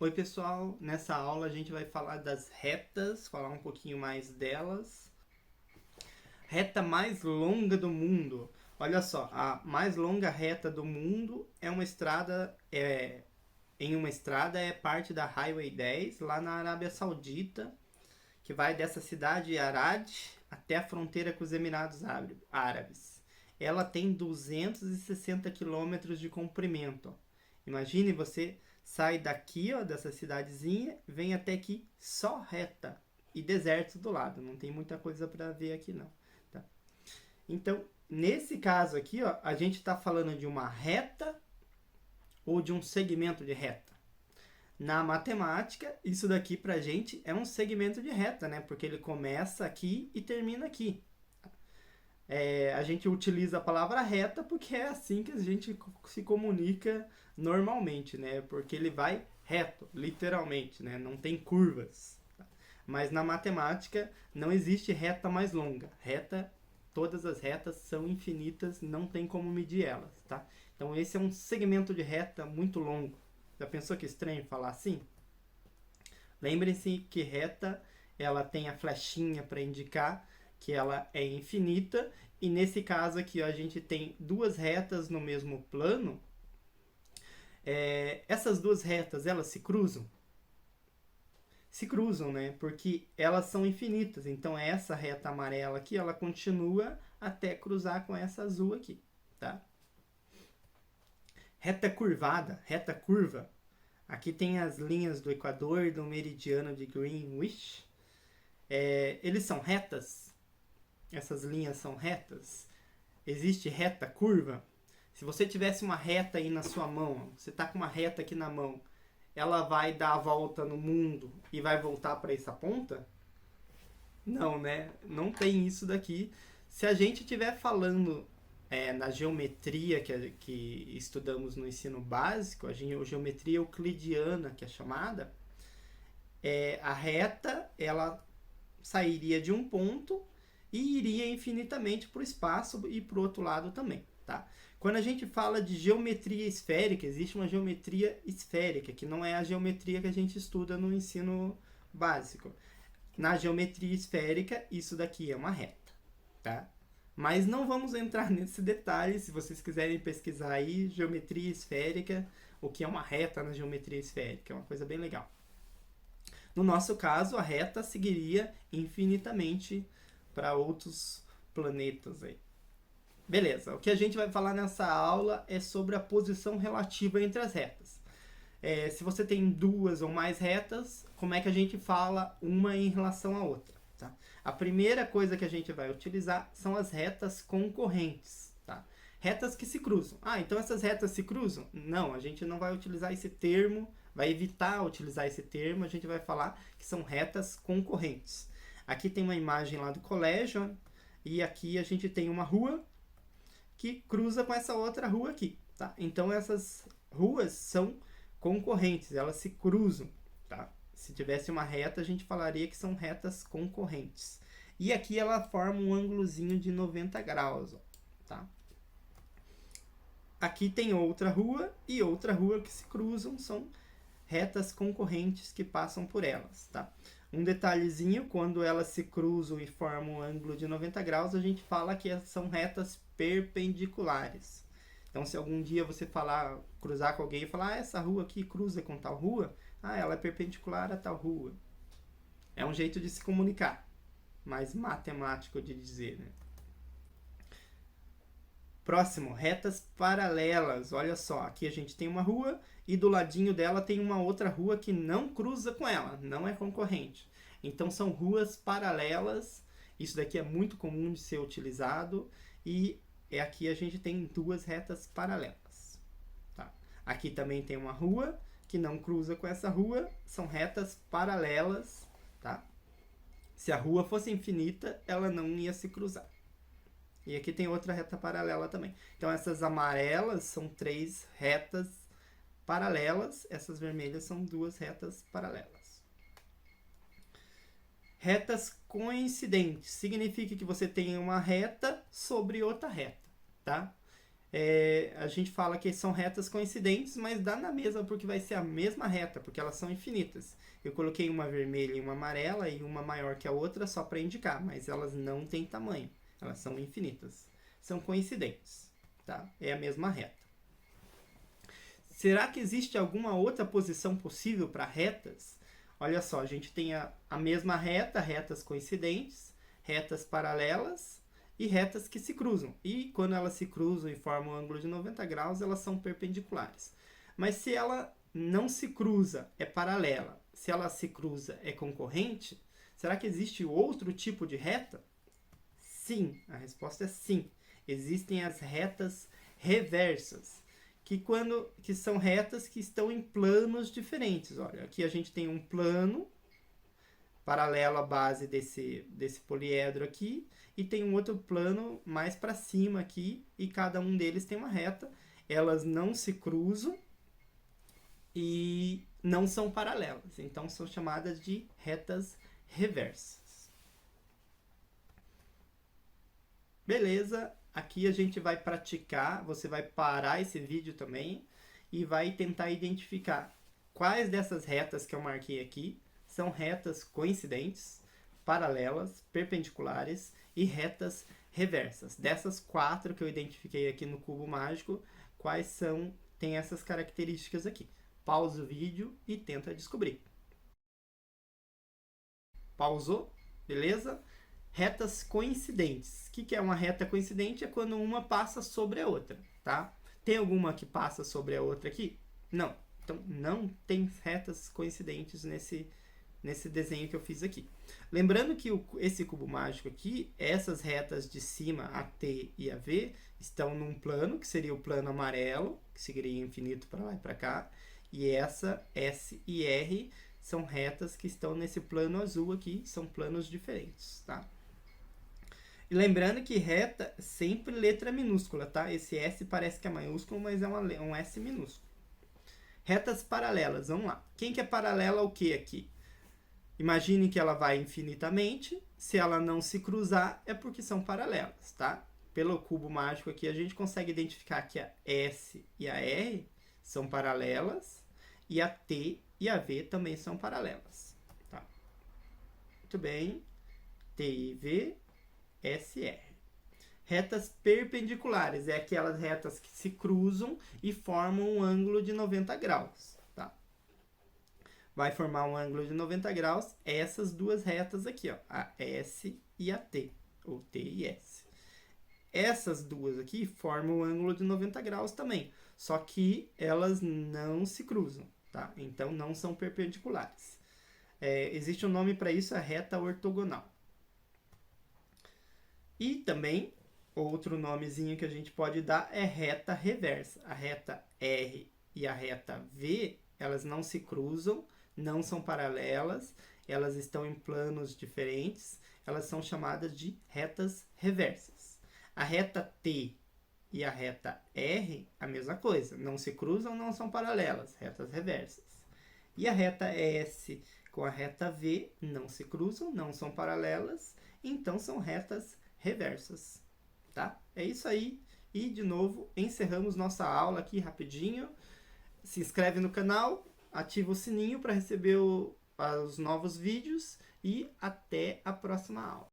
Oi pessoal, nessa aula a gente vai falar das retas, falar um pouquinho mais delas. Reta mais longa do mundo. Olha só, a mais longa reta do mundo é uma estrada, em uma estrada é parte da Highway 10 lá na Arábia Saudita, que vai dessa cidade Arad até a fronteira com os Emirados Árabes. Ela tem 260 quilômetros de comprimento. Imagine você sai daqui, ó, dessa cidadezinha, vem até aqui só reta e deserto do lado. Não tem muita coisa para ver aqui não. Tá? Então, nesse caso aqui, ó, a gente está falando de uma reta ou de um segmento de reta. Na matemática, isso daqui pra gente é um segmento de reta, né? Porque ele começa aqui e termina aqui. A gente utiliza a palavra reta porque é assim que a gente se comunica normalmente, né? Porque ele vai reto, literalmente, né? Não tem curvas. Mas na matemática não existe reta mais longa. Reta, todas as retas são infinitas, não tem como medir elas, tá? Então esse é um segmento de reta muito longo. Já pensou que estranho falar assim? Lembrem-se que reta ela tem a flechinha para indicar que ela é infinita, e nesse caso aqui ó, a gente tem duas retas no mesmo plano. Essas duas retas elas se cruzam? Se cruzam, né? Porque elas são infinitas. Então essa reta amarela aqui ela continua até cruzar com essa azul aqui, tá? Reta curvada, reta curva. Aqui tem as linhas do Equador e do meridiano de Greenwich. Eles são retas? Essas linhas são retas? Existe reta curva? Se você tivesse uma reta aí na sua mão, você está com uma reta aqui na mão, ela vai dar a volta no mundo e vai voltar para essa ponta? Não, né? Não tem isso daqui. Se a gente estiver falando na geometria que estudamos no ensino básico, a geometria euclidiana, que é chamada, a reta ela sairia de um ponto e iria infinitamente para o espaço e para o outro lado também, tá? Quando a gente fala de geometria esférica, existe uma geometria esférica, que não é a geometria que a gente estuda no ensino básico. Na geometria esférica, isso daqui é uma reta, tá? Mas não vamos entrar nesse detalhe. Se vocês quiserem pesquisar aí, geometria esférica, o que é uma reta na geometria esférica, é uma coisa bem legal. No nosso caso, a reta seguiria infinitamente para outros planetas aí. Beleza, o que a gente vai falar nessa aula é sobre a posição relativa entre as retas. Se você tem duas ou mais retas, como é que a gente fala uma em relação à outra? Tá? A primeira coisa que a gente vai utilizar são as retas concorrentes. Tá? Retas que se cruzam. Então essas retas se cruzam? Não, a gente não vai utilizar esse termo, vai evitar utilizar esse termo, a gente vai falar que são retas concorrentes. Aqui tem uma imagem lá do colégio, e aqui a gente tem uma rua que cruza com essa outra rua aqui. Tá? Então essas ruas são concorrentes, elas se cruzam. Tá? Se tivesse uma reta, a gente falaria que são retas concorrentes. E aqui ela forma um ângulozinho de 90 graus. Ó, tá? Aqui tem outra rua e outra rua que se cruzam, são retas concorrentes que passam por elas. Tá? Um detalhezinho, quando elas se cruzam e formam um ângulo de 90 graus, a gente fala que são retas perpendiculares. Então, se algum dia você cruzar com alguém e falar, essa rua aqui cruza com tal rua, ela é perpendicular a tal rua. É um jeito de se comunicar, mais matemático de dizer, né? Próximo, retas paralelas. Olha só, aqui a gente tem uma rua e do ladinho dela tem uma outra rua que não cruza com ela, não é concorrente. Então são ruas paralelas. Isso daqui é muito comum de ser utilizado e aqui a gente tem duas retas paralelas. Tá? Aqui também tem uma rua que não cruza com essa rua, são retas paralelas. Tá? Se a rua fosse infinita, ela não ia se cruzar. E aqui tem outra reta paralela também. Então essas amarelas são três retas paralelas, essas vermelhas são duas retas paralelas. Retas coincidentes significa que você tem uma reta sobre outra reta, tá? a gente fala que são retas coincidentes, mas dá na mesma porque vai ser a mesma reta, porque elas são infinitas. Eu coloquei uma vermelha e uma amarela e uma maior que a outra só para indicar, mas elas não têm tamanho, elas são infinitas. São coincidentes, tá? É a mesma reta. Será que existe alguma outra posição possível para retas? Olha só, a gente tem a mesma reta, retas coincidentes, retas paralelas e retas que se cruzam. E quando elas se cruzam e formam um ângulo de 90 graus, elas são perpendiculares. Mas se ela não se cruza, é paralela. Se ela se cruza, é concorrente. Será que existe outro tipo de reta? Sim, a resposta é sim. Existem as retas reversas, que são retas que estão em planos diferentes. Olha, aqui a gente tem um plano paralelo à base desse poliedro aqui, e tem um outro plano mais para cima aqui, e cada um deles tem uma reta. Elas não se cruzam e não são paralelas, então são chamadas de retas reversas. Beleza, aqui a gente vai praticar, você vai parar esse vídeo também e vai tentar identificar quais dessas retas que eu marquei aqui são retas coincidentes, paralelas, perpendiculares e retas reversas. Dessas 4 que eu identifiquei aqui no cubo mágico, quais são, tem essas características aqui. Pausa o vídeo e tenta descobrir. Pausou? Beleza? Retas coincidentes. O que é uma reta coincidente? É quando uma passa sobre a outra, tá? Tem alguma que passa sobre a outra aqui? Não. Então, não tem retas coincidentes nesse desenho que eu fiz aqui. Lembrando que esse cubo mágico aqui, essas retas de cima, a T e a V, estão num plano, que seria o plano amarelo, que seguiria infinito para lá e para cá. E essa S e R são retas que estão nesse plano azul aqui, são planos diferentes, tá? E lembrando que reta é sempre letra minúscula, tá? Esse S parece que é maiúsculo, mas é um S minúsculo. Retas paralelas, vamos lá. Quem que é paralela ao que aqui? Imagine que ela vai infinitamente. Se ela não se cruzar, é porque são paralelas, tá? Pelo cubo mágico aqui, a gente consegue identificar que a S e a R são paralelas e a T e a V também são paralelas, tá? Muito bem. T e V, S e R. Retas perpendiculares é aquelas retas que se cruzam e formam um ângulo de 90 graus. Tá? Vai formar um ângulo de 90 graus essas duas retas aqui, ó, a S e a T, ou T e S. Essas duas aqui formam um ângulo de 90 graus também, só que elas não se cruzam, tá? Então não são perpendiculares. Existe um nome para isso, a reta ortogonal. E também, outro nomezinho que a gente pode dar é reta reversa. A reta R e a reta V, elas não se cruzam, não são paralelas, elas estão em planos diferentes, elas são chamadas de retas reversas. A reta T e a reta R, a mesma coisa, não se cruzam, não são paralelas, retas reversas. E a reta S com a reta V não se cruzam, não são paralelas, então são retas reversas, tá? É isso aí. E, de novo, encerramos nossa aula aqui rapidinho. Se inscreve no canal, ativa o sininho para receber os novos vídeos e até a próxima aula.